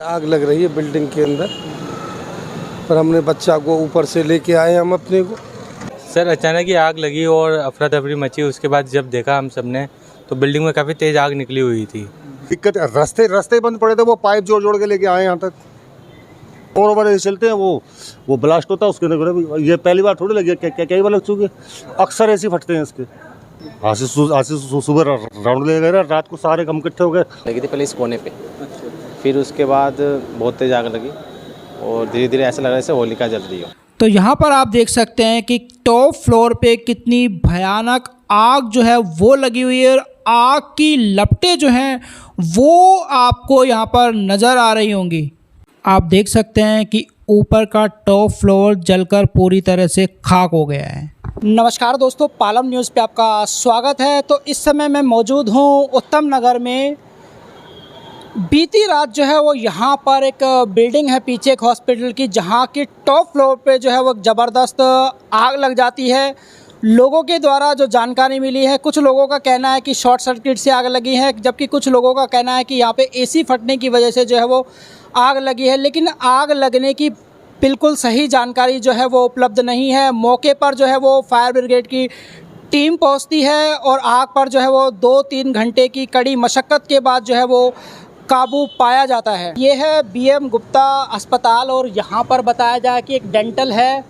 आग लग रही है बिल्डिंग के अंदर, पर हमने बच्चा को ऊपर से लेके आए हम अपने को। सर अचानक ही आग लगी और अफरा तफरी मची। उसके बाद जब देखा हम सब ने तो बिल्डिंग में काफ़ी तेज़ आग निकली हुई थी। दिक्कत रास्ते बंद पड़े थे, वो पाइप जोड़ के लेके आए यहाँ तक। और ओवर चलते हैं, वो ब्लास्ट होता है उसके अंदर। ये पहली बार थोड़ी लगी, कई बार लग चुके, अक्सर ऐसे फटते हैं इसके। आज से सुबह राउंड ले गए, रात को सारे कम इकट्ठे हो गए। लगी थी पहले इस कोने पे, फिर उसके बाद बहुत तेज आग लगी और धीरे धीरे ऐसा लग रहा है जैसे होलिका जल रही हो। तो यहाँ पर आप देख सकते हैं कि टॉप फ्लोर पे कितनी भयानक आग जो है वो लगी हुई है और आग की लपटें जो हैं वो आपको यहाँ पर नज़र आ रही होंगी। आप देख सकते हैं कि ऊपर का टॉप फ्लोर जलकर पूरी तरह से खाक हो गया है। नमस्कार दोस्तों, पालम न्यूज़ पे आपका स्वागत है। तो इस समय मैं मौजूद हूँ उत्तम नगर में। बीती रात जो है वो यहाँ पर एक बिल्डिंग है पीछे एक हॉस्पिटल की, जहाँ की टॉप फ्लोर पे जो है वो ज़बरदस्त आग लग जाती है। लोगों के द्वारा जो जानकारी मिली है, कुछ लोगों का कहना है कि शॉर्ट सर्किट से आग लगी है, जबकि कुछ लोगों का कहना है कि यहाँ पे एसी फटने की वजह से जो है वो आग लगी है। लेकिन आग लगने की बिल्कुल सही जानकारी जो है वो उपलब्ध नहीं है। मौके पर जो है वो फायर ब्रिगेड की टीम पहुँचती है और आग पर जो है वो 2-3 घंटे की कड़ी मशक्क़त के बाद जो है वो काबू पाया जाता है। ये है BM गुप्ता अस्पताल और यहाँ पर बताया जाए कि एक डेंटल है,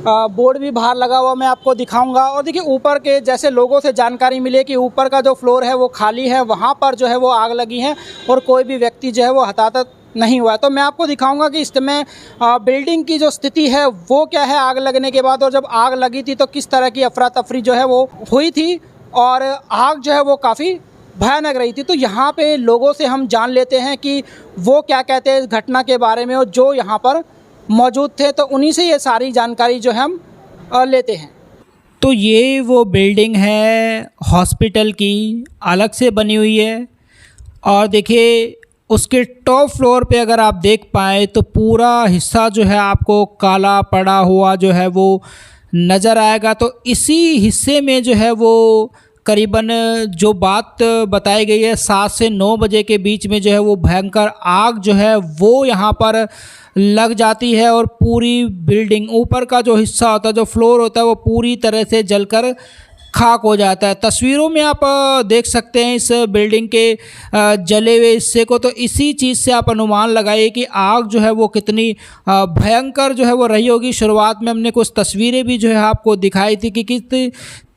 बोर्ड भी बाहर लगा हुआ मैं आपको दिखाऊंगा। और देखिए ऊपर के जैसे लोगों से जानकारी मिली कि ऊपर का जो फ्लोर है वो खाली है, वहाँ पर जो है वो आग लगी है और कोई भी व्यक्ति जो है वो हताहत नहीं हुआ है। तो मैं आपको दिखाऊंगा कि इस समय बिल्डिंग की जो स्थिति है वो क्या है आग लगने के बाद, और जब आग लगी थी तो किस तरह की अफरा तफरी जो है वो हुई थी और आग जो है वो काफ़ी भयानक रही थी। तो यहाँ पे लोगों से हम जान लेते हैं कि वो क्या कहते हैं इस घटना के बारे में और जो यहाँ पर मौजूद थे, तो उन्हीं से ये सारी जानकारी जो है हम लेते हैं। तो ये वो बिल्डिंग है हॉस्पिटल की, अलग से बनी हुई है और देखिए उसके टॉप फ्लोर पे अगर आप देख पाए तो पूरा हिस्सा जो है आपको काला पड़ा हुआ जो है वो नज़र आएगा। तो इसी हिस्से में जो है वो करीबन जो बात बताई गई है 7 से 9 बजे के बीच में जो है वो भयंकर आग जो है वो यहाँ पर लग जाती है और पूरी बिल्डिंग ऊपर का जो हिस्सा होता है, जो फ्लोर होता है, वो पूरी तरह से जलकर खाक हो जाता है। तस्वीरों में आप देख सकते हैं इस बिल्डिंग के जले हुए हिस्से को। तो इसी चीज़ से आप अनुमान लगाइए कि आग जो है वो कितनी भयंकर जो है वो रही होगी। शुरुआत में हमने कुछ तस्वीरें भी जो है आपको दिखाई थी कि कितनी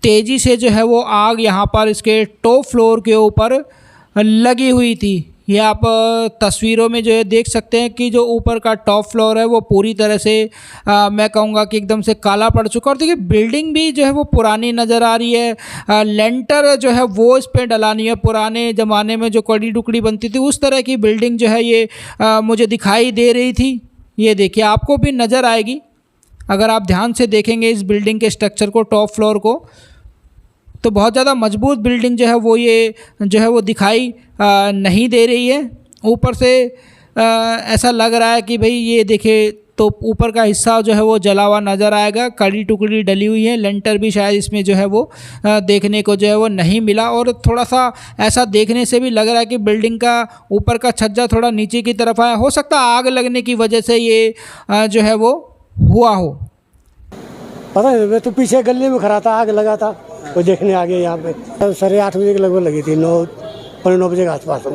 तेज़ी से जो है वो आग यहाँ पर इसके टॉप फ्लोर के ऊपर लगी हुई थी। ये आप तस्वीरों में जो है देख सकते हैं कि जो ऊपर का टॉप फ्लोर है वो पूरी तरह से मैं कहूँगा कि एकदम से काला पड़ चुका। और देखिए बिल्डिंग भी जो है वो पुरानी नज़र आ रही है। लेंटर जो है वो इस पर डलानी है। पुराने ज़माने में जो कड़ी टुकड़ी बनती थी उस तरह की बिल्डिंग जो है ये मुझे दिखाई दे रही थी। ये देखिए आपको भी नज़र आएगी अगर आप ध्यान से देखेंगे इस बिल्डिंग के स्ट्रक्चर को, टॉप फ्लोर को, तो बहुत ज़्यादा मजबूत बिल्डिंग जो है वो ये जो है वो दिखाई नहीं दे रही है। ऊपर से ऐसा लग रहा है कि भाई ये देखिए तो ऊपर का हिस्सा जो है वो जला हुआ नज़र आएगा, कड़ी टुकड़ी डली हुई है। लेंटर भी शायद इसमें जो है वो देखने को जो है वो नहीं मिला और थोड़ा सा ऐसा देखने से भी लग रहा है कि बिल्डिंग का ऊपर का छज्जा थोड़ा नीचे की तरफ आया। हो सकता है आग लगने की वजह से ये जो है वो हुआ हो। पता नहीं, मैं तो पीछे गली में खड़ा था, आग लगा था, वो देखने आ गए यहाँ पे। 8:30 बजे के लगभग लगी थी, 9 बजे के आसपास।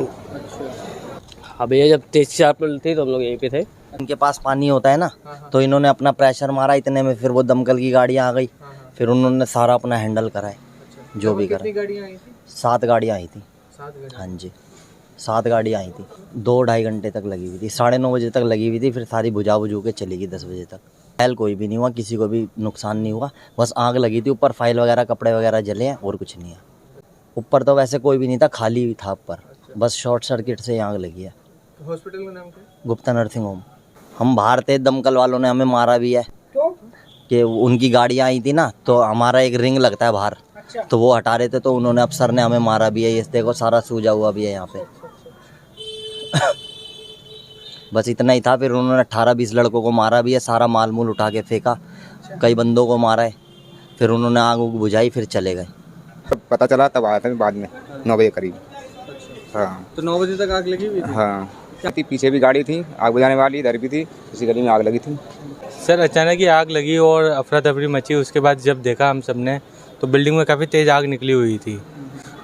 अब ये जब तेज से आग थी तो हम लोग यहीं पे थे। इनके पास पानी होता है ना, तो इन्होंने अपना प्रेशर मारा, इतने में फिर वो दमकल की गाड़ियाँ आ गई, फिर उन्होंने सारा अपना हैंडल कराए जो भी करा। 7 गाड़ियाँ आई थी। हाँ जी, 7 गाड़ियाँ आई थी। 2-2.5 घंटे तक लगी हुई थी, 9:30 बजे तक लगी हुई थी, फिर सारी बुझा के चली गई 10 बजे तक। फैल कोई भी नहीं हुआ, किसी को भी नुकसान नहीं हुआ, बस आग लगी थी। ऊपर फाइल वगैरह कपड़े वगैरह जले हैं और कुछ नहीं है। ऊपर तो वैसे कोई भी नहीं था, खाली था ऊपर, बस शॉर्ट सर्किट से आग लगी है। हॉस्पिटल का नाम क्या है? Gupta nursing home. हम बाहर थे, दमकल वालों ने हमें मारा भी है। क्यों? कि उनकी गाड़ियाँ आई थी ना, तो हमारा एक रिंग लगता है बाहर, तो वो हटा रहे थे, तो उन्होंने अफसर ने हमें मारा भी है। ये देखो सारा सूजा हुआ भी है यहाँ पे। बस इतना ही था। फिर उन्होंने 18-20 लड़कों को मारा भी है, सारा माल मूल उठा के फेंका, कई बंदों को मारा है। फिर उन्होंने आग बुझाई, फिर चले गए। पता चला तब आया था बाद में 9 बजे करीब। हाँ, तो 9 बजे तक आग लगी हुई थी? हाँ, थी, पीछे भी गाड़ी थी आग बुझाने वाली, इधर भी थी, इसी गली में आग लगी थी। सर अचानक ही आग लगी और अफरा तफरी मची। उसके बाद जब देखा हम सब ने तो बिल्डिंग में काफ़ी तेज़ आग निकली हुई थी।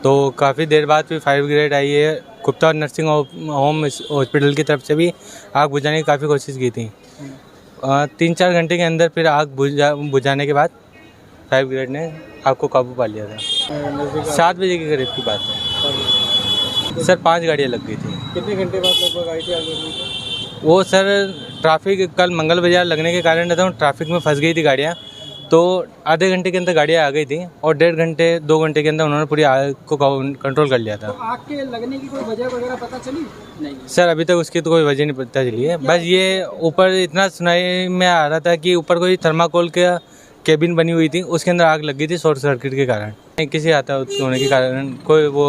तो काफ़ी देर बाद फिर फायर ब्रिगेड आई है। गुप्ता नर्सिंग होम हॉस्पिटल की तरफ से भी आग बुझाने की काफ़ी कोशिश की थी। 3-4 घंटे के अंदर फिर आग बुझाने के बाद फायर ब्रिगेड ने आग को काबू पा लिया था। 7 बजे के करीब की बात है सर। 5 गाड़ियाँ लग गई थी। कितने घंटे बाद लगभग आई थी आग लगने की? वो सर ट्रैफिक कल मंगल बाजार लगने के कारण रहता हूँ, ट्रैफिक में फंस गई थी गाड़ियाँ। तो आधे घंटे के अंदर गाड़ियाँ आ गई थी और 1.5 घंटे 2 घंटे के अंदर उन्होंने पूरी आग को कंट्रोल कर लिया था। तो आग के लगने की कोई वजह वगैरह पता चली? नहीं सर अभी तक उसकी तो कोई वजह नहीं पता चली है। बस ये ऊपर इतना सुनाई में आ रहा था कि ऊपर कोई थर्माकोल का केबिन बनी हुई थी, उसके अंदर आग लगी थी शॉर्ट सर्किट के कारण। किसी हताहत होने के कारण कोई वो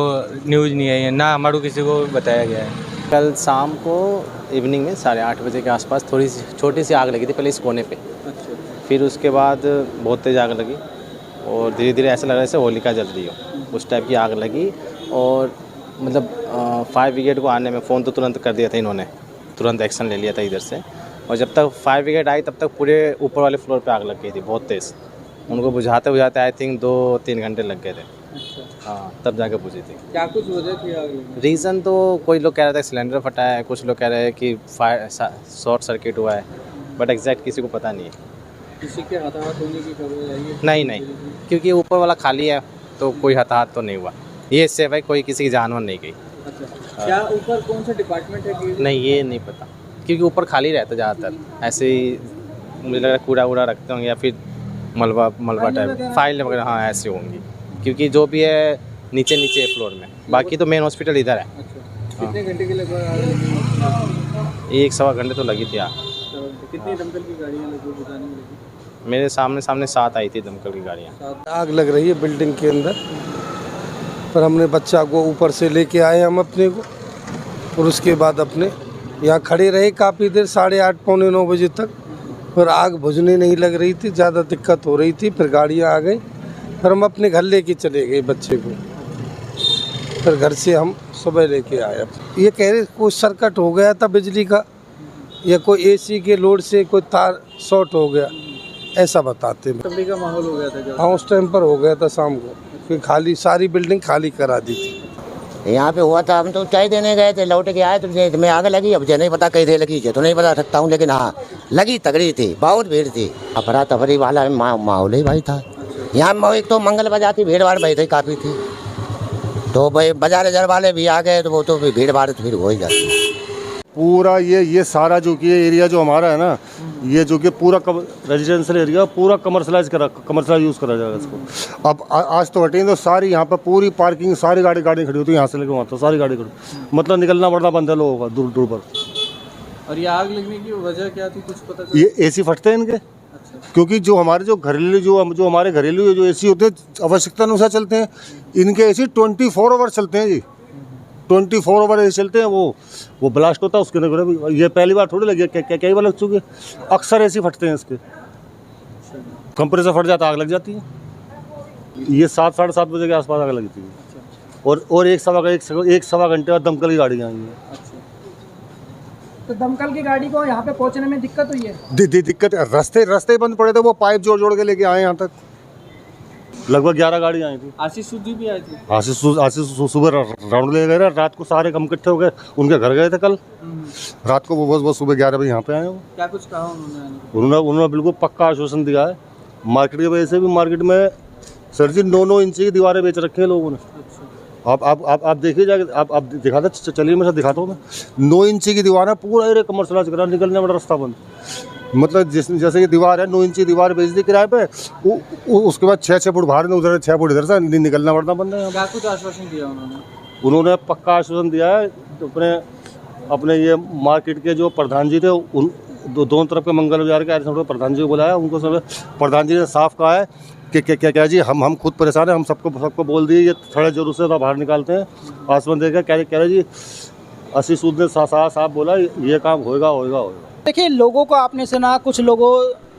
न्यूज़ नहीं आई है, ना हमारे किसी को बताया गया है। कल शाम को इवनिंग में 8:30 बजे के आसपास थोड़ी सी छोटी सी आग लगी थी पहले इस कोने पे। फिर उसके बाद बहुत तेज़ आग लगी और धीरे धीरे ऐसा लग रहा है जैसे होलिका जल रही हो, उस टाइप की आग लगी। और मतलब फायर ब्रिगेड को आने में फ़ोन तो तुरंत कर दिया था इन्होंने, तुरंत एक्शन ले लिया था इधर से। और जब तक फायर ब्रिगेड आई तब तक पूरे ऊपर वाले फ्लोर पे आग लग गई थी बहुत तेज़। उनको बुझाते बुझाते आई थिंक 2-3 घंटे लग गए थे। हाँ, तब जाके बुझी थी। क्या कुछ वजह थी आग लगने की? रीज़न तो कोई लोग कह रहे थे सिलेंडर फटा है, कुछ लोग कह रहे हैं कि फायर शॉर्ट सर्किट हुआ है, बट एग्जैक्ट किसी को पता नहीं है। किसी के हताहत होने की खबर आई है? नहीं, क्योंकि ऊपर वाला खाली है तो कोई हताहत तो नहीं हुआ। ये सेफ है, कोई किसी की जानवर नहीं गई। अच्छा, क्या ऊपर कौन सा डिपार्टमेंट है कि? नहीं, ये नहीं पता, क्योंकि ऊपर खाली रहता ज़्यादातर। ऐसे ही मुझे लग रहा है कूड़ा वूड़ा रखते होंगे या फिर मलबा टाइप फाइल वगैरह, हाँ ऐसे होंगी। क्योंकि जो भी है नीचे फ्लोर में, बाकी तो मेन हॉस्पिटल इधर है। अच्छा, कितने घंटे के लगभग आग लगी? 1-1.25 घंटे तो लगी थी आग। कितनी दमकल की गाड़ियाँ लगभग बुझाने में लगी? मेरे सामने 7 आई थी दमकल की गाड़ियाँ। आग लग रही है बिल्डिंग के अंदर, पर हमने बच्चा को ऊपर से लेके आए हम अपने को, और उसके बाद अपने यहाँ खड़े रहे काफ़ी देर 8:30 पौने 9 बजे तक। पर आग बुझने नहीं लग रही थी, ज़्यादा दिक्कत हो रही थी। फिर गाड़ियाँ आ गई, फिर हम अपने घर लेके चले गए बच्चे को। फिर घर से हम सुबह लेके आए। ये कह रहे कोई सर्किट हो गया था बिजली का, या कोई एसी के लोड से कोई तार शॉर्ट हो गया, ऐसा बताते हैं। तफरी का माहौल हो गया था जब? हाँ, उस टाइम पर हो गया था शाम को, फिर खाली सारी बिल्डिंग खाली करा दी थी। यहाँ पे हुआ था, हम तो चाय देने गए थे, लौट के आए तो मैं आगे लगी। अब नहीं पता कैसे लगी तो नहीं बता सकता हूँ, लेकिन हाँ लगी, तगड़ी थी, बहुत भीड़ थी। अफरा तफरी वाला माहौल ही भाई था यहाँ। एक तो मंगल बाजार थी, भीड़ भाड़ भाई काफ़ी थी, तो भाई बाजार वाले भी आ गए तो वो तो भीड़ भाड़ तो फिर हो ही जाती। पूरा ये सारा जो कि एरिया जो हमारा है ना, ये जो कि पूरा रेजिडेंशियल एरिया पूरा कमर्शलाइज यूज़ करा जाएगा इसको। अब आज तो हटेंगे तो सारी यहाँ पर पूरी पार्किंग, सारी गाड़ी खड़ी होती है, यहाँ से लेकर वहाँ तो सारी गाड़ी खड़ी, मतलब निकलना पड़ता बंद है लोगों का दूर पर। और ये आग लगने की वजह क्या थी, कुछ पता चला? ये एसी फटते हैं इनके। क्योंकि जो हमारे जो हमारे घरेलू जो एसी होते हैं आवश्यकता अनुसार चलते हैं, इनके एसी 24 आवर चलते हैं जी, 24 आवर एसी चलते हैं। वो ब्लास्ट होता है उसके अंदर। ये पहली बार थोड़ी लगी, कई बार लग चुके, अक्सर एसी फटते हैं इसके, कंप्रेसर फट जाता, आग लग जाती है। ये 7-7:30 बजे के आसपास आग लगी थी। और एक सवा घंटे बाद दमकल की गाड़ियाँ आई हैं। तो दमकल की गाड़ी को यहाँ पे पहुँचने में दिक्कत हुई है? दिक्कत रास्ते बंद पड़े थे, वो पाइप जोड़ के लेके आए यहाँ तक। लगभग 11 गाड़ी आई थी। आशीष सूदी भी आई थी? आशीष सुबह राउंड ले गए, रात को सारे कम इकट्ठे हो गए, उनके घर गए थे कल रात को। वो बस सुबह 11 बजे यहाँ पे आए। वो क्या कुछ कहा उन्होंने बिल्कुल पक्का आश्वासन दिया है। मार्केट की वजह से भी मार्केट में सर जी 9-9 इंच की दीवारें बेच रखी हैं लोगों ने। आप देखिए जाके, आप दिखाता, चलिए मेरे साथ दिखाता हूँ मैं। 9 इंच की दीवार है, पूरा एरिया कमर्शलाइज करा, निकलने वाला रास्ता बंद। मतलब जैसे ये दीवार है, 9 इंच की दीवार बेच दी किराए पे, उसके बाद 6 फुट बाहर में, उधर 6 फुट इधर से निकलना पड़ता बंद है। क्या कुछ आश्वासन दिया उन्होंने? पक्का आश्वासन दिया है। अपने ये मार्केट के जो प्रधान जी थे, उन दोनों तरफ के मंगल बाजार के प्रधान जी को बुलाया। उनको सब प्रधान जी ने साफ कहा है कि क्या जी, हम खुद परेशान हैं, हम सबको बोल दिए, ये थोड़े जरूर से बाहर निकालते हैं। आसमान देकर कह रहे जी, आशीष सूद ने साफ बोला, ये काम होएगा। देखिए, लोगों को आपने सुना, कुछ लोगों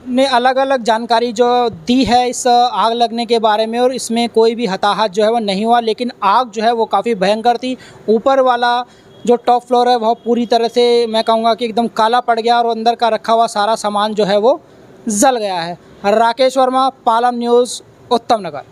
ने अलग अलग जानकारी जो दी है इस आग लगने के बारे में, और इसमें कोई भी हताहत जो है वो नहीं हुआ, लेकिन आग जो है वो काफ़ी भयंकर थी। ऊपर वाला जो टॉप फ्लोर है वह पूरी तरह से मैं कहूँगा कि एकदम काला पड़ गया और अंदर का रखा हुआ सारा सामान जो है वो जल गया है। राकेश वर्मा, पालम न्यूज़, उत्तम नगर।